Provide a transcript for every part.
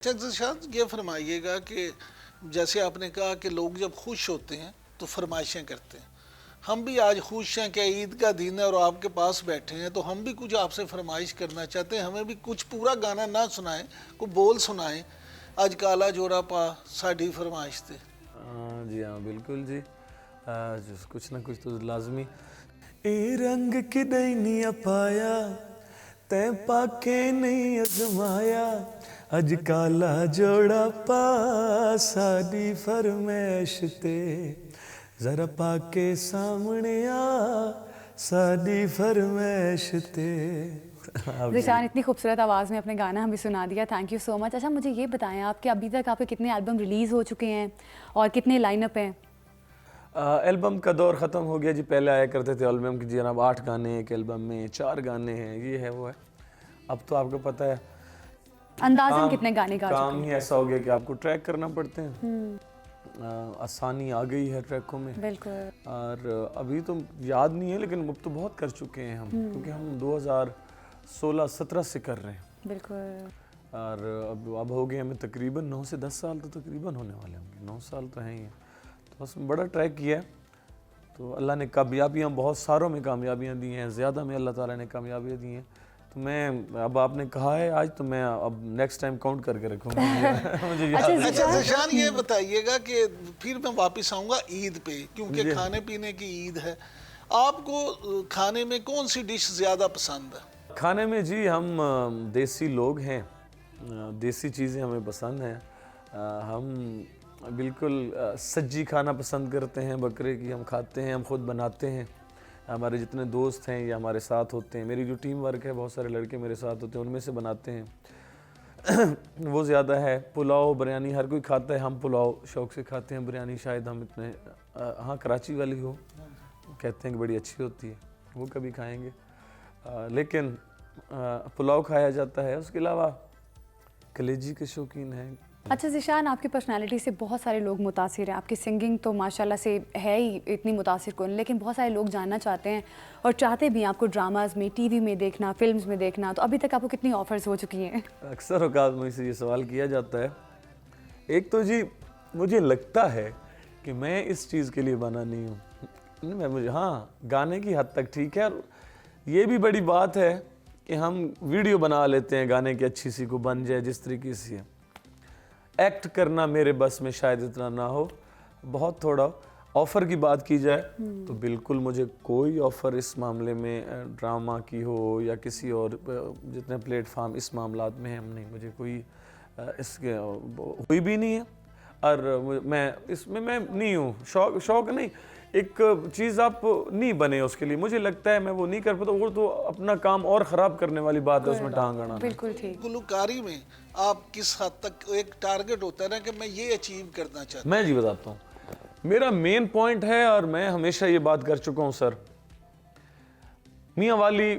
शायद ये फरमाइएगा कि जैसे आपने कहा कि लोग जब खुश होते हैं तो फरमाइशें करते हैं, हम भी आज खुश हैं कि ईद का दिन है और आपके पास बैठे हैं, तो हम भी कुछ आपसे फरमाइश करना चाहते हैं। हमें भी कुछ पूरा गाना ना सुनाएं, को बोल सुनाएं। आज काला जोड़ा पा साड़ी फरमाइश थे। जी हाँ, बिल्कुल जी। कुछ ना कुछ तो लाजमी। ए रंग की दैनिया पाया तै पाके नहीं अजमाया, अज काला जोड़ा पा साड़ी फरमैश ते, जरा पाके सामने आ साड़ी फरमैश ते। ज़ीशान, इतनी खूबसूरत आवाज़ में अपने गाना हमें सुना दिया, थैंक यू सो मच। अच्छा, मुझे ये बताएं आप कि अभी तक आपके कितने एल्बम रिलीज़ हो चुके हैं और कितने लाइनअप हैं? एल्बम का दौर ख़त्म हो गया जी। पहले आया करते थे एल्बम की जनाब 8 गाने एक एल्बम में, 4 गाने हैं, ये है वो है। अब तो आपको पता है अंदाज़न कितने गाने गा काम चुके ही ऐसा हो गया कि आपको ट्रैक करना पड़ते हैं। आसानी आ गई है ट्रैकों में, बिल्कुल। और अभी तो याद नहीं है, लेकिन अब तो बहुत कर चुके हैं हम, क्योंकि हम 2016-17 से कर रहे हैं। बिल्कुल। और अब हो गए हमें तकरीबन 9 से 10 साल तो तकरीबन होने वाले होंगे। 9 साल तो हैं ही हैं। तो बस बड़ा ट्रैक किया है, तो अल्लाह ने कामयाबियाँ बहुत सारों में कामयाबियाँ दी हैं, ज़्यादा में अल्लाह ताला ने कामयाबियाँ दी हैं। तो मैं अब आपने कहा है आज, तो मैं अब नेक्स्ट टाइम काउंट करके रखूँगा। मुझे याद है। अच्छा ज़ीशान, ये बताइएगा कि फिर मैं वापस आऊँगा ईद पे, क्योंकि खाने पीने की ईद है। आपको खाने में कौन सी डिश ज़्यादा पसंद है? खाने में जी हम देसी लोग हैं, देसी चीज़ें हमें पसंद हैं। हम बिल्कुल सज्जी खाना पसंद करते हैं, बकरे की हम खाते हैं, हम ख़ुद बनाते हैं। हमारे जितने दोस्त हैं ये हमारे साथ होते हैं, मेरी जो टीम वर्क है, बहुत सारे लड़के मेरे साथ होते हैं, उनमें से बनाते हैं। वो ज़्यादा है। पुलाव बिरयानी हर कोई खाता है, हम पुलाव शौक़ से खाते हैं, बिरयानी शायद हम इतने हाँ, कराची वाली हो कहते हैं कि बड़ी अच्छी होती है, वो कभी खाएंगे। लेकिन पुलाव खाया जाता है। उसके अलावा कलेजी के शौकीन हैं। अच्छा ज़ीशान, आपकी पर्सनालिटी से बहुत सारे लोग मुतासिर हैं। आपकी सिंगिंग तो माशाल्लाह से है ही इतनी मुतासिर कौन, लेकिन बहुत सारे लोग जानना चाहते हैं और चाहते भी हैं आपको ड्रामाज़ में, टीवी में देखना, फिल्म्स में देखना। तो अभी तक आपको कितनी ऑफ़र्स हो चुकी हैं? अक्सर औकात मुझसे ये सवाल किया जाता है। एक तो जी मुझे लगता है कि मैं इस चीज़ के लिए बना नहीं हूँ। मुझे हाँ, गाने की हद तक ठीक है, और ये भी बड़ी बात है कि हम वीडियो बना लेते हैं गाने की, अच्छी सी को बन जाए जिस तरीके से है। एक्ट करना मेरे बस में शायद इतना ना हो, बहुत थोड़ा। ऑफ़र की बात की जाए तो बिल्कुल मुझे कोई ऑफ़र इस मामले में ड्रामा की हो या किसी और जितने प्लेटफार्म इस मामलात में हम नहीं, मुझे कोई इसके हुई भी नहीं है। और मैं इसमें मैं नहीं हूँ, शौक नहीं, एक चीज़ आप नहीं बने उसके लिए, मुझे लगता है मैं वो नहीं कर पाता। वो तो अपना काम और ख़राब करने वाली बात है, उसमें टांग अड़ाना। बिल्कुल ठीक। गुलकारी में आप किस हद तक, एक टारगेट होता है ना कि मैं ये अचीव करना चाहता हूँ? मैं जी बताता हूँ, मेरा मेन पॉइंट है, और मैं हमेशा ये बात कर चुका हूँ सर, मियाँ वाली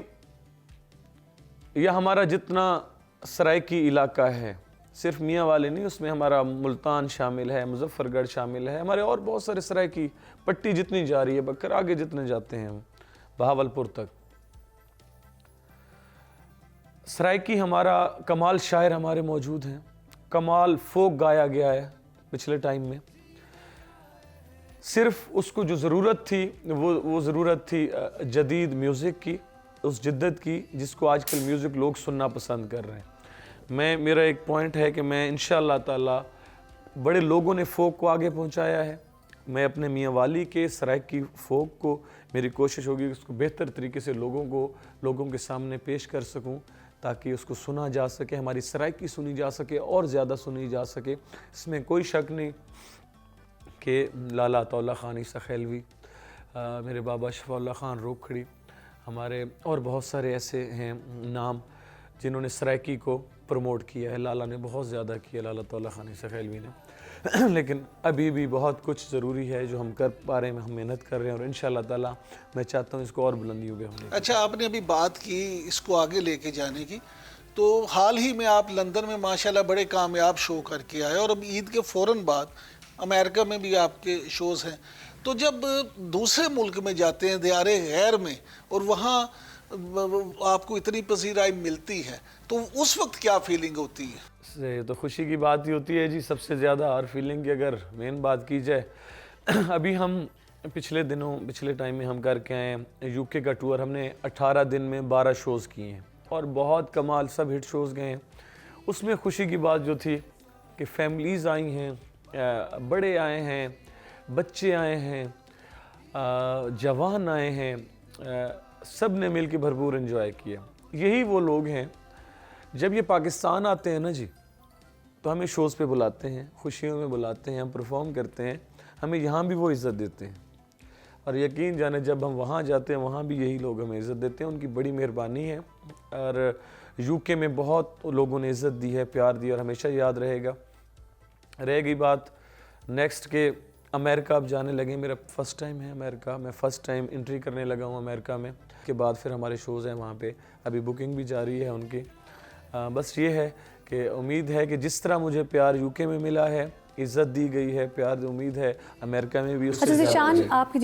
या हमारा जितना सराइकी इलाका है, सिर्फ मियाँ वाले नहीं, उसमें हमारा मुल्तान शामिल है, मुजफ्फरगढ़ शामिल है, हमारे और बहुत सारे सराइकी पट्टी जितनी जा रही है, बकर आगे जितने जाते हैं हम बहावलपुर तक, सराइकी हमारा कमाल शायर हमारे मौजूद हैं। कमाल फोक गाया गया है पिछले टाइम में। सिर्फ उसको जो ज़रूरत थी वो ज़रूरत थी जदीद म्यूज़िक की, उस जिद्दत की जिसको आजकल म्यूज़िक लोग सुनना पसंद कर रहे हैं। मेरा एक पॉइंट है कि मैं इंशाअल्लाह ताला, बड़े लोगों ने फ़ोक को आगे पहुंचाया है, मैं अपने मियाँ वाली के सराइकी फ़ोक को, मेरी कोशिश होगी कि उसको बेहतर तरीके से लोगों के सामने पेश कर सकूं, ताकि उसको सुना जा सके, हमारी सराइकी सुनी जा सके और ज़्यादा सुनी जा सके। इसमें कोई शक नहीं कि लाला अताउल्लाह खान ईसा खैलवी, मेरे बाबा शफ़ाउल्लाह खान रोखड़ी, हमारे और बहुत सारे ऐसे हैं नाम जिन्होंने सराइकी को प्रमोट किया है। लाला ने बहुत ज़्यादा किया, लाला अताउल्लाह खान ईसा खैलवी ने। लेकिन अभी भी बहुत कुछ ज़रूरी है जो हम कर पा रहे हैं, हम मेहनत कर रहे हैं, और इंशाअल्लाह ताला मैं चाहता हूँ इसको और बुलंदियों पे हमने। अच्छा, आपने अभी बात की इसको आगे लेके जाने की, तो हाल ही में आप लंदन में माशाल्लाह बड़े कामयाब शो करके आए, और अब ईद के फ़ौरन बाद अमेरिका में भी आपके शोज़ हैं। तो जब दूसरे मुल्क में जाते हैं, दियारे गैर में, और वहाँ आपको इतनी पसीराई मिलती है, तो उस वक्त क्या फीलिंग होती है? یہ تو خوشی کی بات ہی ہوتی ہے جی سب سے زیادہ. اور فیلنگ کی اگر مین بات کی جائے, ابھی ہم پچھلے ٹائم میں ہم کر کے آئے ہیں یو کے کا ٹور. ہم نے 18 دن میں 12 شوز کیے ہیں اور بہت کمال سب ہٹ شوز گئے ہیں. اس میں خوشی کی بات جو تھی کہ فیملیز آئی ہیں, بڑے آئے ہیں, بچے آئے ہیں, جوان آئے ہیں, سب نے مل کے بھرپور انجوائے کیا. یہی وہ لوگ ہیں جب یہ پاکستان آتے ہیں نا جی تو ہمیں شوز پہ بلاتے ہیں, خوشیوں میں بلاتے ہیں, ہم پرفارم کرتے ہیں, ہمیں یہاں بھی وہ عزت دیتے ہیں. اور یقین جانے جب ہم وہاں جاتے ہیں وہاں بھی یہی لوگ ہمیں عزت دیتے ہیں. ان کی بڑی مہربانی ہے. اور یو کے میں بہت لوگوں نے عزت دی ہے, پیار دی, اور ہمیشہ یاد رہے گا. رہ گئی بات نیکسٹ کہ امریکہ اب جانے لگے. میرا فرسٹ ٹائم ہے امریکہ, میں فرسٹ ٹائم انٹری کرنے لگا ہوں امریکہ میں. کے بعد پھر ہمارے شوز ہیں وہاں پہ, ابھی بکنگ بھی جاری ہے ان کی. بس یہ ہے کہ امید ہے کہ جس طرح مجھے پیار یو کے میں ملا ہے, عزت دی گئی ہے, پیار امید ہے امریکہ میں بھی اس سے اچھا زیادہ ذیشان, ملے گی. آپ کی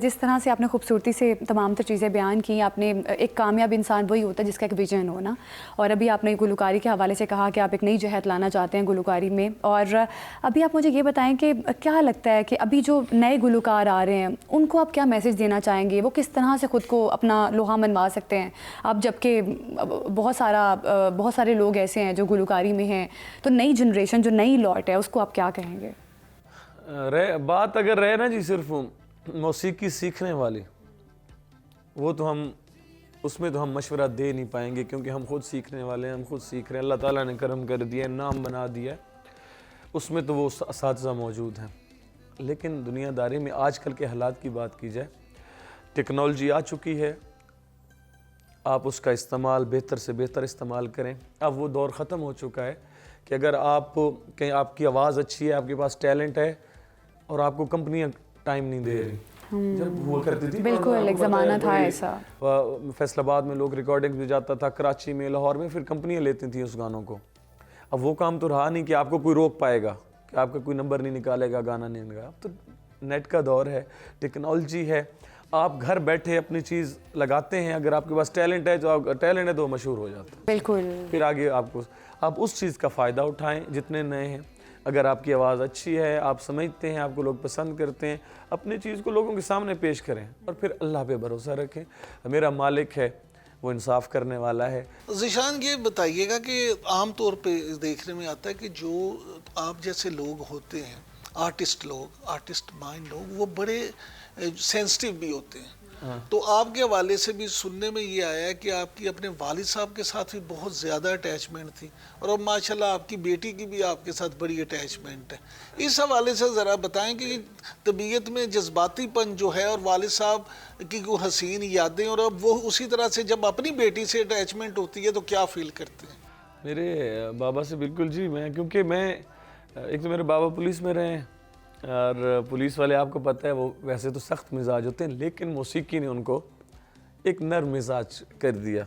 جس طرح سے آپ نے خوبصورتی سے تمام تر چیزیں بیان کی, آپ نے ایک کامیاب انسان وہی ہوتا ہے جس کا ایک ویژن ہونا. اور ابھی آپ نے گلوکاری کے حوالے سے کہا کہ آپ ایک نئی جہت لانا چاہتے ہیں گلوکاری میں. اور ابھی آپ مجھے یہ بتائیں کہ کیا لگتا ہے کہ ابھی جو نئے گلوکار آ رہے ہیں ان کو آپ کیا میسج دینا چاہیں گے؟ وہ کس طرح سے خود کو اپنا لوہا منوا سکتے ہیں اب جبکہ بہت سارے لوگ ایسے ہیں جو گلوکاری میں ہیں؟ تو نئی جنریشن جو نئی لاٹ ہے اس کو آپ کیا کہیں گے؟ بات اگر رہے نا جی صرف موسیقی سیکھنے والی, وہ تو ہم اس میں تو ہم مشورہ دے نہیں پائیں گے کیونکہ ہم خود سیکھنے والے ہیں, ہم خود سیکھ رہے ہیں. اللہ تعالیٰ نے کرم کر دیا ہے, نام بنا دیا ہے, اس میں تو وہ اساتذہ موجود ہیں. لیکن دنیا داری میں آج کل کے حالات کی بات کی جائے, ٹیکنالوجی آ چکی ہے, آپ اس کا استعمال بہتر سے بہتر استعمال کریں. اب وہ دور ختم ہو چکا ہے کہ اگر کہیں آپ کی آواز اچھی ہے, آپ کے پاس ٹیلنٹ ہے اور آپ کو کمپنیاں ٹائم نہیں دے رہی. جب ہوا کرتی تھی بالکل ایک زمانہ تھا ایسا. فیصل آباد میں لوگ ریکارڈنگ بھی جاتا تھا, کراچی میں, لاہور میں, پھر کمپنیاں لیتی تھیں اس گانوں کو. اب وہ کام تو رہا نہیں کہ آپ کو کوئی روک پائے گا, کہ آپ کا کوئی نمبر نہیں نکالے گا, گانا نہیں نکالے گا. اب تو نیٹ کا دور ہے, ٹیکنالوجی ہے, آپ گھر بیٹھے اپنی چیز لگاتے ہیں. اگر آپ کے پاس ٹیلنٹ ہے تو وہ مشہور ہو جاتا ہے. بالکل. پھر آگے آپ اس چیز کا فائدہ اٹھائیں جتنے نئے ہیں. اگر آپ کی آواز اچھی ہے, آپ سمجھتے ہیں, آپ کو لوگ پسند کرتے ہیں, اپنی چیز کو لوگوں کے سامنے پیش کریں اور پھر اللہ پہ بھروسہ رکھیں. میرا مالک ہے, وہ انصاف کرنے والا ہے. ذیشان یہ بتائیے گا کہ عام طور پہ دیکھنے میں آتا ہے کہ جو آپ جیسے لوگ ہوتے ہیں, آرٹسٹ مائنڈ لوگ, وہ بڑے سینسٹیو بھی ہوتے ہیں. تو آپ کے حوالے سے بھی سننے میں یہ آیا ہے کہ آپ کی اپنے والد صاحب کے ساتھ بھی بہت زیادہ اٹیچمنٹ تھی, اور اب ماشاءاللہ آپ کی بیٹی کی بھی آپ کے ساتھ بڑی اٹیچمنٹ ہے. اس حوالے سے ذرا بتائیں کہ طبیعت میں جذباتی پن جو ہے اور والد صاحب کی کوئی حسین یادیں, اور اب وہ اسی طرح سے جب اپنی بیٹی سے اٹیچمنٹ ہوتی ہے تو کیا فیل کرتے ہیں؟ میرے بابا سے بالکل جی. کیونکہ ایک تو میرے بابا پولیس میں رہے ہیں, اور پولیس والے آپ کو پتہ ہے وہ ویسے تو سخت مزاج ہوتے ہیں, لیکن موسیقی نے ان کو ایک نرم مزاج کر دیا.